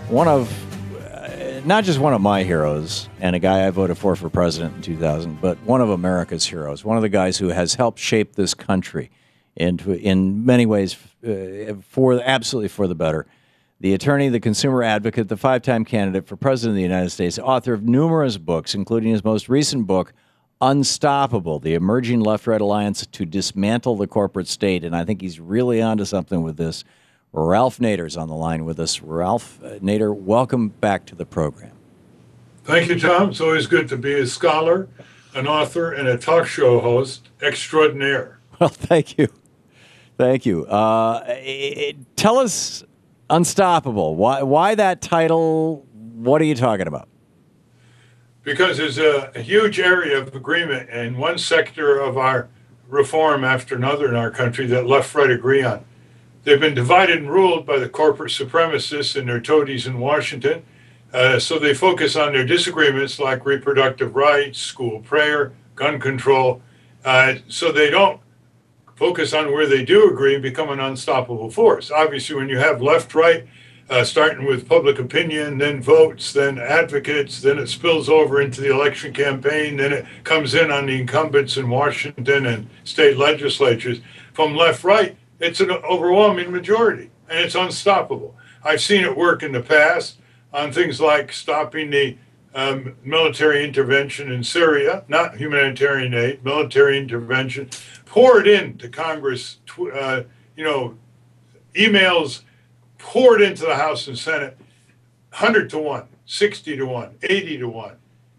one of, not just one of my heroes and a guy I voted for president in 2000, but one of America's heroes, one of the guys who has helped shape this country in many ways absolutely for the better. The attorney, the consumer advocate, the five-time candidate for president of the United States, author of numerous books, including his most recent book, Unstoppable, the Emerging Left-Right Alliance to Dismantle the Corporate State. And I think he's really onto something with this. Ralph Nader's on the line with us. Ralph Nader, welcome back to the program. Thank you, Tom. It's always good to be a scholar, an author, and a talk show host extraordinaire. Well, thank you. Thank you. Tell us Unstoppable. Why that title? What are you talking about? Because there's a huge area of agreement in one sector of our reform after another in our country that left-right agree on. They've been divided and ruled by the corporate supremacists and their toadies in Washington. So they focus on their disagreements like reproductive rights, school prayer, gun control. So they don't focus on where they do agree and become an unstoppable force. Obviously, when you have left-right, starting with public opinion, then votes, then advocates, then it spills over into the election campaign, then it comes in on the incumbents in Washington and state legislatures. From left-right, it's an overwhelming majority, and it's unstoppable. I've seen it work in the past on things like stopping the military intervention in Syria, not humanitarian aid, military intervention, poured into Congress, emails poured into the House and Senate, 100 to 1, 60 to 1, 80 to 1. It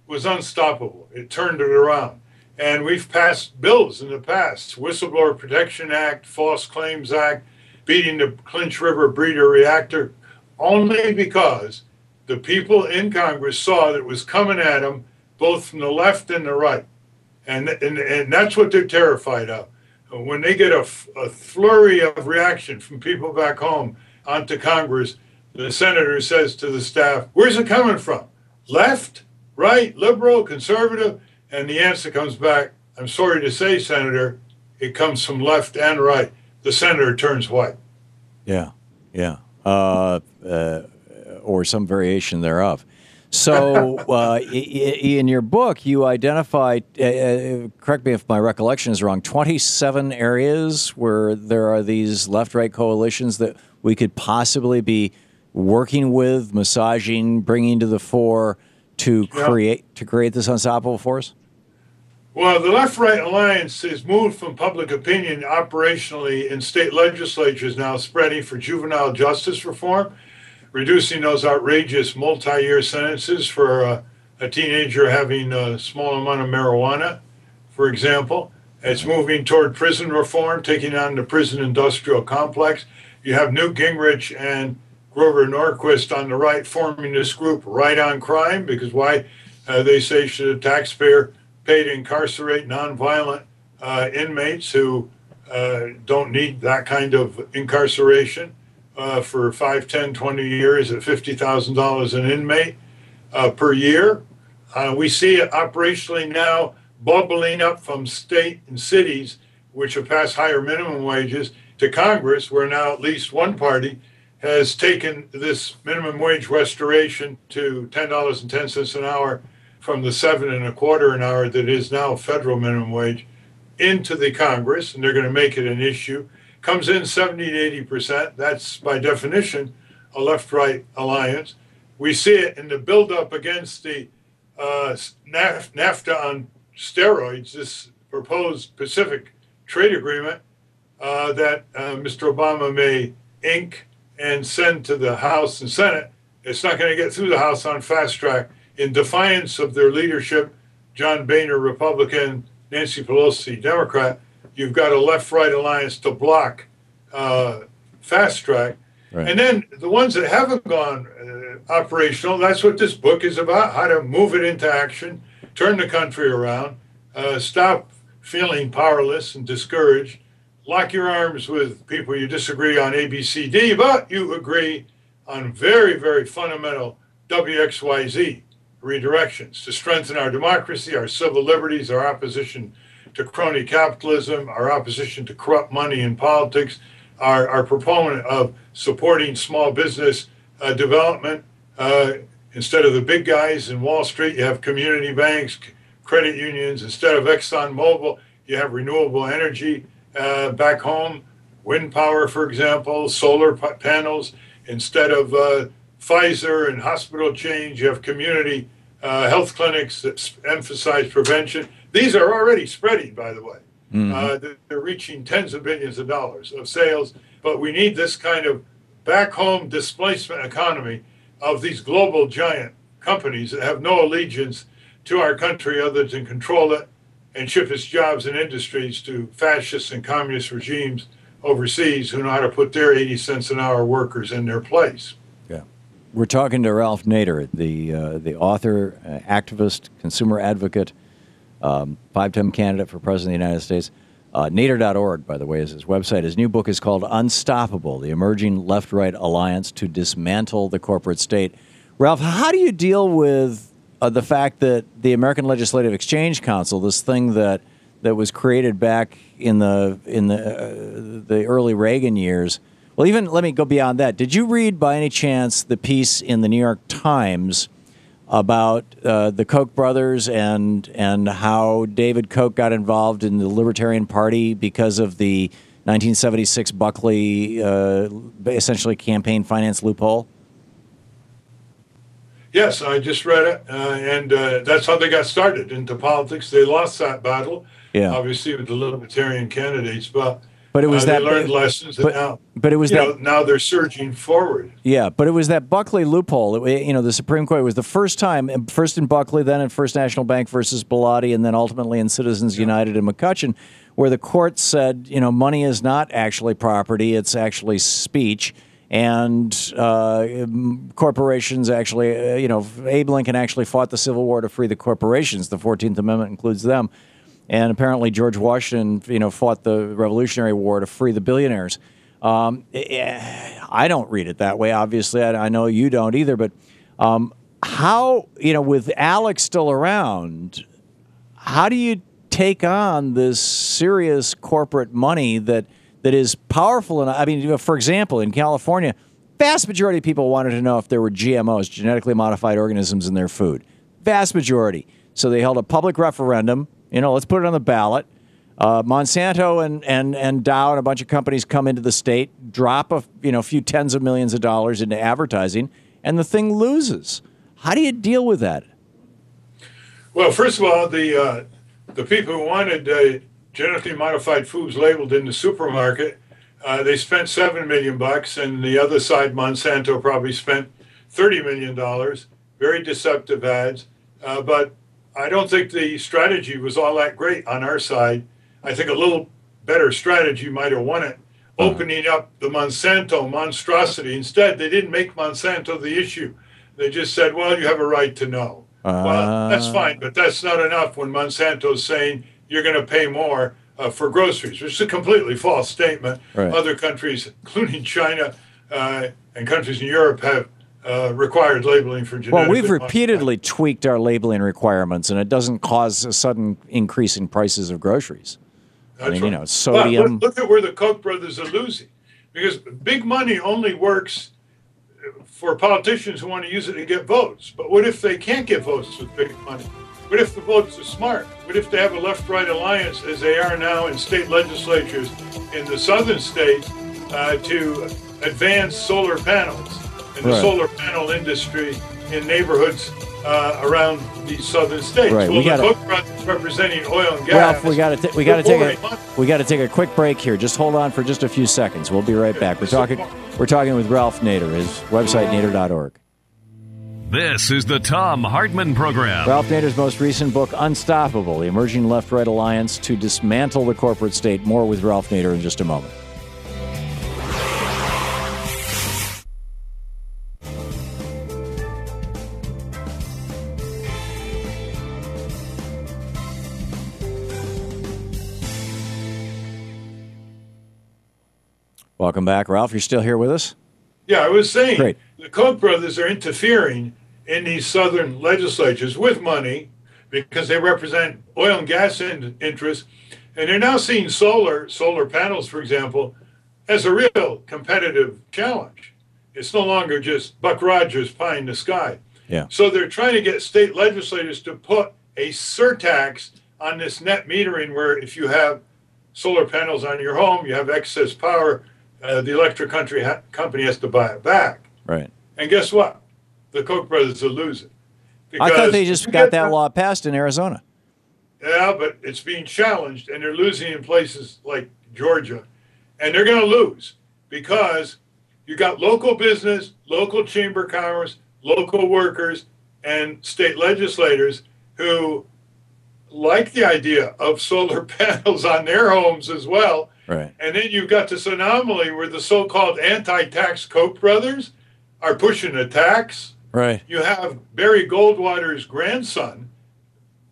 was unstoppable. It turned it around. And we've passed bills in the past, Whistleblower Protection Act, False Claims Act, beating the Clinch River breeder reactor, only because the people in Congress saw that it was coming at them both from the left and the right. And that's what they're terrified of. When they get a flurry of reaction from people back home onto Congress, the senator says to the staff, where's it coming from? Left, right, liberal, conservative? And the answer comes back, I'm sorry to say, Senator, it comes from left and right. The senator turns white. Yeah. Or some variation thereof. So in your book, you identified, correct me if my recollection is wrong, 27 areas where there are these left-right coalitions that we could possibly be working with, massaging, bringing to the fore to create this unstoppable force? Well, the left-right alliance has moved from public opinion operationally in state legislatures now spreading for juvenile justice reform, reducing those outrageous multi-year sentences for a teenager having a small amount of marijuana, for example. It's moving toward prison reform, taking on the prison industrial complex. You have Newt Gingrich and Grover Norquist on the right forming this group, Right on Crime, because why they say should a taxpayer pay to incarcerate nonviolent inmates who don't need that kind of incarceration for 5, 10, 20 years at $50,000 an inmate per year. We see it operationally now bubbling up from state and cities, which have passed higher minimum wages, to Congress, where now at least one party has taken this minimum wage restoration to $10.10 an hour from the $7.25 an hour that is now federal minimum wage into the Congress, and they're going to make it an issue. Comes in 70 to 80%. That's by definition a left-right alliance. We see it in the buildup against the NAFTA on steroids, this proposed Pacific trade agreement that Mr. Obama may ink and send to the House and Senate. It's not going to get through the House on fast track in defiance of their leadership, John Boehner, Republican, Nancy Pelosi, Democrat. You've got a left-right alliance to block fast track. Right. And then the ones that haven't gone operational, that's what this book is about, how to move it into action, turn the country around, stop feeling powerless and discouraged, lock your arms with people you disagree on A, B, C, D, but you agree on very, very fundamental WXYZ redirections to strengthen our democracy, our civil liberties, our opposition to crony capitalism, our opposition to corrupt money in politics, our proponent of supporting small business development Instead of the big guys in Wall Street, you have community banks, credit unions. Instead of ExxonMobil, you have renewable energy back home, wind power, for example, solar panels. Instead of Pfizer and hospital chains, you have community health clinics that emphasize prevention. These are already spreading, by the way. They're reaching tens of billions of dollars of sales, but we need this kind of back home displacement economy of these global giant companies that have no allegiance to our country other than control it and ship its jobs and industries to fascist and communist regimes overseas who know how to put their 80 cents an hour workers in their place. Yeah. We're talking to Ralph Nader, the author, activist, consumer advocate, five-time candidate for President of the United States. Nader.org, by the way, is his website. His new book is called Unstoppable, the Emerging Left-Right Alliance to Dismantle the Corporate State. Ralph, how do you deal with the fact that the American Legislative Exchange Council, this thing that was created back in the early Reagan years, well, even let me go beyond that. Did you read by any chance the piece in the New York Times about the Koch brothers and how David Koch got involved in the Libertarian Party because of the 1976 Buckley essentially campaign finance loophole? Yes, I just read it, and that's how they got started into politics. They lost that battle, obviously, with the Libertarian candidates, but it was they learned lessons, and but it was now they're surging forward. Yeah, but it was that Buckley loophole. The Supreme Court, it was the first time, first in Buckley, then in First National Bank versus Bellotti, and then ultimately in Citizens United and McCutcheon, where the court said, money is not actually property; it's actually speech. And corporations actually, Abe Lincoln actually fought the Civil War to free the corporations. The 14th Amendment includes them. And apparently George Washington, fought the Revolutionary War to free the billionaires. I don't read it that way, obviously. I know you don't either. But how, with Alex still around, how do you take on this serious corporate money that is powerful? And I mean, for example, in California, vast majority of people wanted to know if there were GMOs, genetically modified organisms, in their food. Vast majority. So they held a public referendum. Let's put it on the ballot. Monsanto and Dow and a bunch of companies come into the state, drop a few tens of millions of dollars into advertising, and the thing loses. How do you deal with that? Well, first of all, the people who wanted genetically modified foods labeled in the supermarket, they spent $7 million, and the other side, Monsanto, probably spent $30 million. Very deceptive ads, but I don't think the strategy was all that great on our side. I think a little better strategy might have won it, opening up the Monsanto monstrosity. Instead, they didn't make Monsanto the issue. They just said, well, you have a right to know. Well, that's fine, but that's not enough when Monsanto's saying you're going to pay more for groceries, which is a completely false statement. Right. Other countries, including China and countries in Europe, have required labeling for genetic. Well, we've repeatedly tweaked our labeling requirements, and it doesn't cause a sudden increase in prices of groceries. That's right. Sodium. But look at where the Koch brothers are losing, because big money only works for politicians who want to use it to get votes. But what if they can't get votes with big money? What if the votes are smart? What if they have a left-right alliance, as they are now in state legislatures in the southern states, to advance solar panels and the solar panel industry in neighborhoods around these southern states? Right. Well, the Koch brothers representing oil and gas. Ralph, we got to take a quick break here. Just hold on for just a few seconds. We'll be right back. We're talking with Ralph Nader. His website, nader.org. This is the Thom Hartmann Program. Ralph Nader's most recent book, Unstoppable, the Emerging Left-Right Alliance to Dismantle the Corporate State. More with Ralph Nader in just a moment. Welcome back. Ralph, you're still here with us? Yeah, I was saying, Great. The Koch brothers are interfering in these southern legislatures with money because they represent oil and gas interests, and they're now seeing solar panels, for example, as a real competitive challenge. It's no longer just Buck Rogers pie in the sky. Yeah. So they're trying to get state legislators to put a surtax on this net metering, where if you have solar panels on your home, you have excess power, the electric company has to buy it back. Right. And guess what? The Koch brothers are losing. I thought they just got that law passed in Arizona. Yeah, but it's being challenged, and they're losing in places like Georgia. And they're going to lose because you got local business, local chamber of commerce, local workers, and state legislators who like the idea of solar panels on their homes as well. Right. And then you've got this anomaly where the so-called anti-tax Koch brothers are pushing a tax. Right. You have Barry Goldwater's grandson,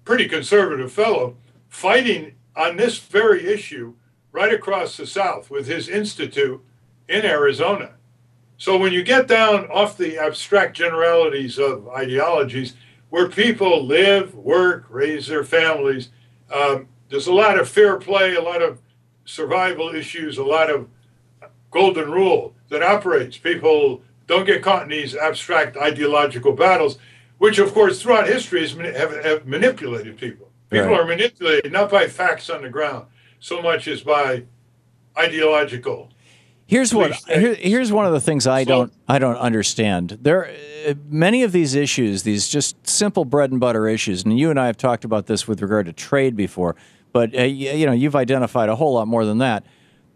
pretty conservative fellow, fighting on this very issue right across the South with his institute in Arizona. So when you get down off the abstract generalities of ideologies, where people live, work, raise their families, there's a lot of fair play, a lot of survival issues, a lot of golden rule that operates. People don't get caught in these abstract ideological battles, which, of course, throughout history have manipulated people. People Right. are manipulated not by facts on the ground so much as by ideological. Here's one of the things I don't understand. There, many of these issues, these just simple bread and butter issues, and you and I have talked about this with regard to trade before, but you've identified a whole lot more than that.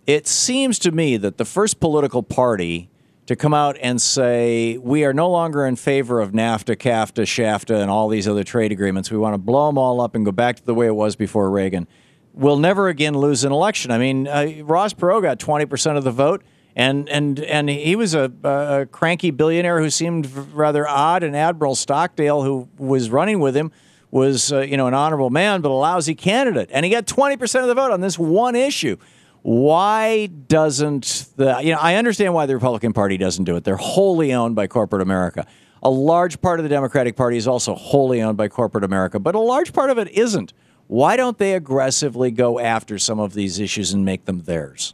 It seems to me that the first political party to come out and say we are no longer in favor of NAFTA, CAFTA, SHAFTA, and all these other trade agreements. We want to blow them all up and go back to the way it was before Reagan. We'll never again lose an election. I mean, Ross Perot got 20% of the vote, and he was a cranky billionaire who seemed rather odd. And Admiral Stockdale, who was running with him, was an honorable man, but a lousy candidate. And he got 20% of the vote on this one issue. Why doesn't I understand why the Republican Party doesn't do it. They're wholly owned by corporate America. A large part of the Democratic Party is also wholly owned by corporate America, but a large part of it isn't. Why don't they aggressively go after some of these issues and make them theirs?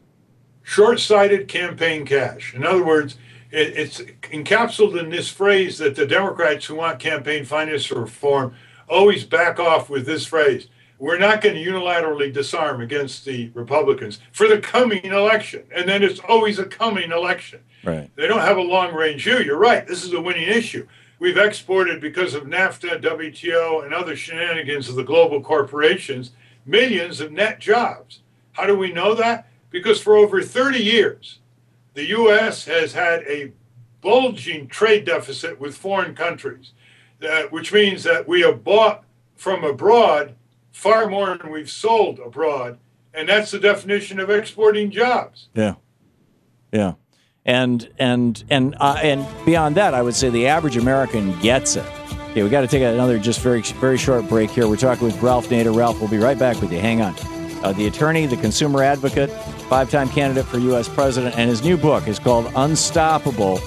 Short-sighted campaign cash. In other words, it's encapsulated in this phrase that the Democrats who want campaign finance reform always back off with this phrase. We're not going to unilaterally disarm against the Republicans for the coming election. And then it's always a coming election. Right. They don't have a long-range view. You're right. This is a winning issue. We've exported, because of NAFTA, WTO, and other shenanigans of the global corporations, millions of net jobs. How do we know that? Because for over 30 years, the U.S. has had a bulging trade deficit with foreign countries, which means that we have bought from abroad far more than we've sold abroad, and that's the definition of exporting jobs. Yeah. And beyond that, I would say the average American gets it. Okay, we got to take another just very, very short break here. We're talking with Ralph Nader. Ralph, we'll be right back with you. Hang on. The attorney, the consumer advocate, five-time candidate for U.S. president, and his new book is called Unstoppable.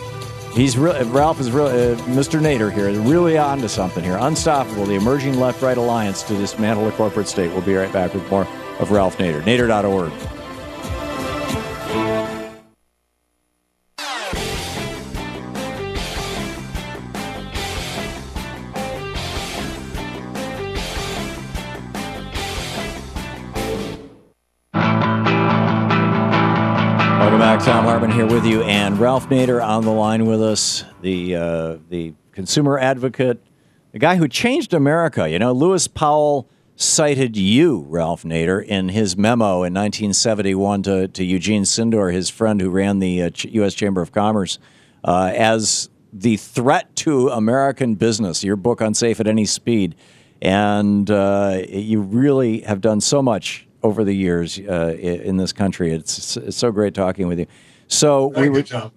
Ralph is really, Mr. Nader here is really on to something here. Unstoppable, the emerging left-right alliance to dismantle the corporate state. We'll be right back with more of Ralph Nader. Nader.org. Welcome back. Thom Hartmann here with you, and Ralph Nader on the line with us, the consumer advocate, the guy who changed America. Lewis Powell cited you, Ralph Nader, in his memo in 1971 to Eugene Sindor, his friend who ran the U.S. Chamber of Commerce, as the threat to American business, your book, Unsafe at Any Speed. And you really have done so much over the years in this country. It's so great talking with you. So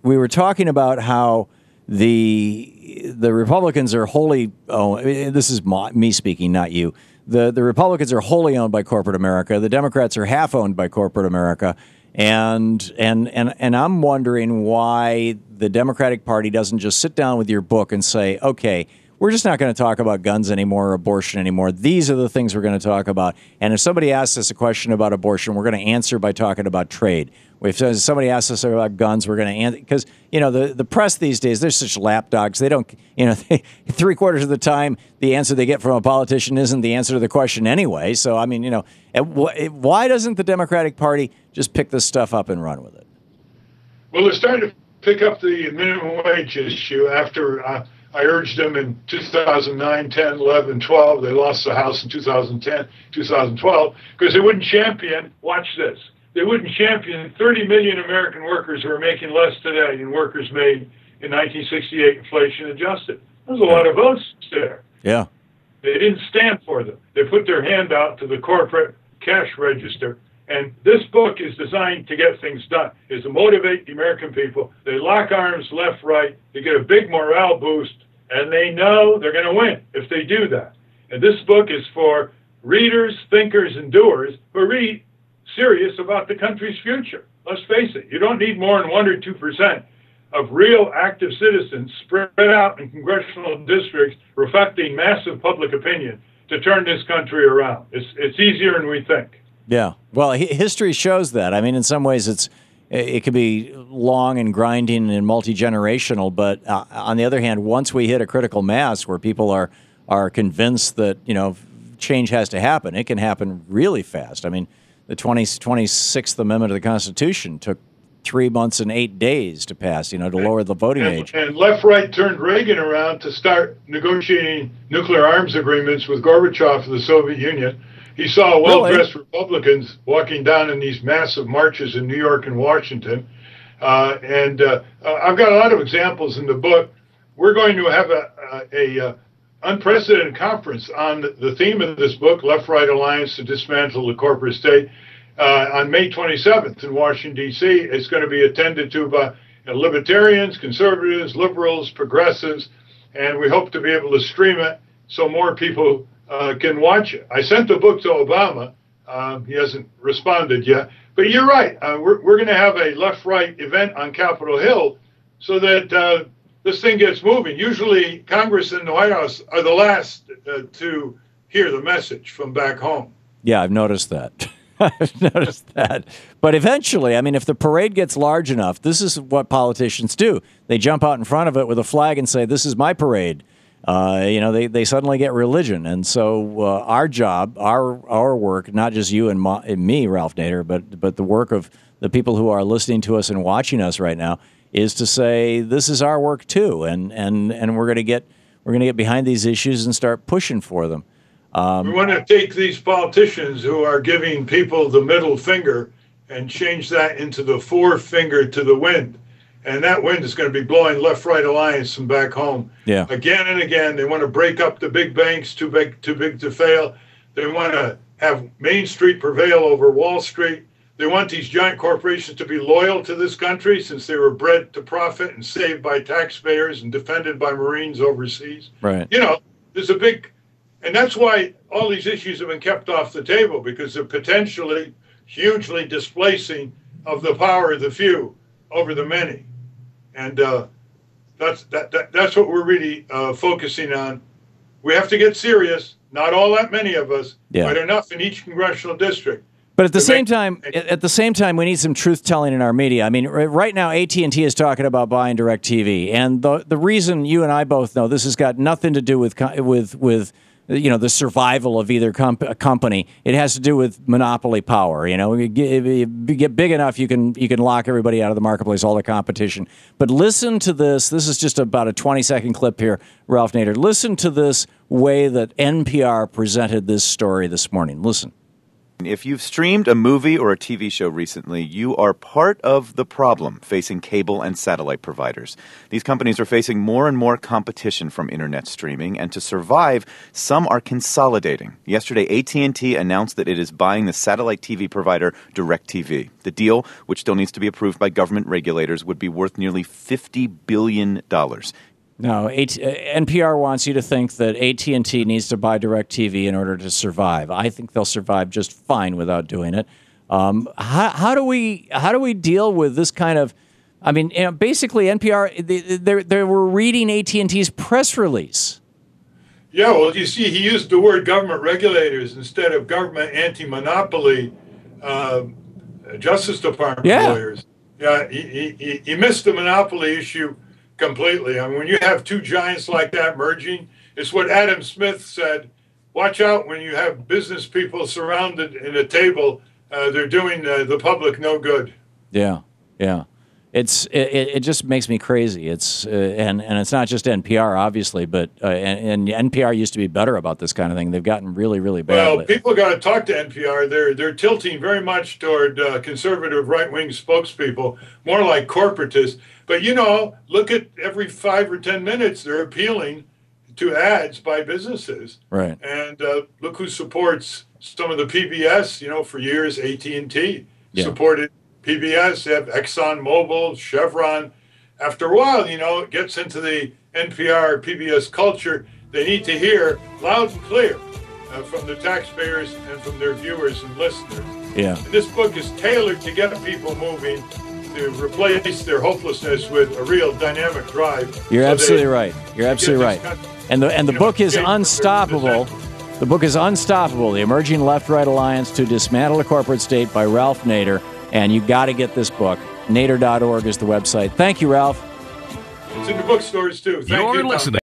we were talking about how the Republicans are wholly this is me speaking, not you. The Republicans are wholly owned by corporate America. The Democrats are half owned by corporate America. And I'm wondering why the Democratic Party doesn't just sit down with your book and say, okay, we're just not going to talk about guns anymore or abortion anymore. These are the things we're going to talk about. And if somebody asks us a question about abortion, we're going to answer by talking about trade. If somebody asks us about guns, we're going to answer, because, the press these days, they're such lapdogs. They don't, 3/4 of the time, the answer they get from a politician isn't the answer to the question anyway. So, I mean, why doesn't the Democratic Party just pick this stuff up and run with it? Well, they're starting to pick up the minimum wage issue after I urged them in 2009, 10, 11, 12. They lost the House in 2010, 2012, because they wouldn't champion, watch this, they wouldn't champion 30 million American workers who are making less today than workers made in 1968 inflation adjusted. There's a lot of votes there. Yeah. They didn't stand for them. They put their hand out to the corporate cash register. And this book is designed to get things done, is to motivate the American people. They lock arms left, right. They get a big morale boost, and they know they're going to win if they do that. And this book is for readers, thinkers, and doers who are serious about the country's future. Let's face it, you don't need more than 1 or 2% of real active citizens spread out in congressional districts reflecting massive public opinion to turn this country around. It's easier than we think. Yeah. Well, history shows that. I mean, in some ways, it can be long and grinding and multi-generational. But on the other hand, once we hit a critical mass where people are convinced that, change has to happen, it can happen really fast. I mean, the 26th Amendment of the Constitution took 3 months and 8 days to pass, to lower the voting age. And left-right turned Reagan around to start negotiating nuclear arms agreements with Gorbachev of the Soviet Union. He saw well-dressed Republicans walking down in these massive marches in New York and Washington. And I've got a lot of examples in the book. We're going to have a unprecedented conference on the theme of this book, Left-Right Alliance to Dismantle the Corporate State, on May 27th in Washington, D.C. It's going to be attended to by libertarians, conservatives, liberals, progressives, and we hope to be able to stream it so more people can watch it. I sent the book to Obama. He hasn't responded yet. But you're right. We're going to have a left-right event on Capitol Hill so that this thing gets moving. Usually Congress and the White House are the last to hear the message from back home. Yeah, I've noticed that. I've noticed that. But eventually, I mean, if the parade gets large enough, this is what politicians do. They jump out in front of it with a flag and say, this is my parade. They suddenly get religion. And so our job, our work, not just you and me, Ralph Nader, but the work of the people who are listening to us and watching us right now is to say, this is our work too. And we're going to get behind these issues and start pushing for them. We want to take these politicians who are giving people the middle finger and change that into the forefinger to the wind. And that wind is going to be blowing left-right alliance from back home. Yeah. Again and again, they want to break up the big banks, too big to fail. They want to have Main Street prevail over Wall Street. They want these giant corporations to be loyal to this country since they were bred to profit and saved by taxpayers and defended by Marines overseas. Right. There's a big... And that's why all these issues have been kept off the table, because they're potentially hugely displacing of the power of the few over the many. And that's what we're really focusing on. We have to get serious. Not all that many of us, but enough in each congressional district. But at the same time, we need some truth telling in our media. I mean, right now, AT&T is talking about buying DirecTV, and the reason you and I both know this has got nothing to do with the survival of either company. It has to do with monopoly power. You get big enough, you can lock everybody out of the marketplace, all the competition. But listen to this. This is just about a 20-second clip here, Ralph Nader. Listen to this way that NPR presented this story this morning. Listen. If you've streamed a movie or a TV show recently, you are part of the problem facing cable and satellite providers. These companies are facing more and more competition from internet streaming, and to survive, some are consolidating. Yesterday, AT&T announced that it is buying the satellite TV provider DirecTV. The deal, which still needs to be approved by government regulators, would be worth nearly $50 billion. No, NPR wants you to think that AT&T needs to buy DirecTV in order to survive. I think they'll survive just fine without doing it. How do we deal with this kind of? I mean, basically, NPR they were reading AT&T's press release. Yeah, well, you see, he used the word government regulators instead of government anti-monopoly Justice Department lawyers. Yeah, he missed the monopoly issue completely. I mean, when you have two giants like that merging, it's what Adam Smith said. Watch out when you have business people surrounded in a table. They're doing the public no good. Yeah, yeah. It just makes me crazy. It's and it's not just NPR, obviously, but and NPR used to be better about this kind of thing. They've gotten really, really bad. Well, people got to talk to NPR. They're tilting very much toward conservative right-wing spokespeople, more like corporatists. But look at every 5 or 10 minutes they're appealing to ads by businesses. Right. And look who supports some of the PBS. For years, AT&T supported PBS. They have ExxonMobil, Chevron. After a while, it gets into the NPR, PBS culture. They need to hear loud and clear from the taxpayers and from their viewers and listeners. Yeah. And this book is tailored to get people moving, to replace their hopelessness with a real dynamic drive. You're absolutely right. You're absolutely right. And the book is unstoppable. The book is Unstoppable, The Emerging Left-Right Alliance to Dismantle the Corporate State by Ralph Nader. And you got to get this book. Nader.org is the website. Thank you, Ralph. It's in the bookstores, too. Thank you, Tom. Listening.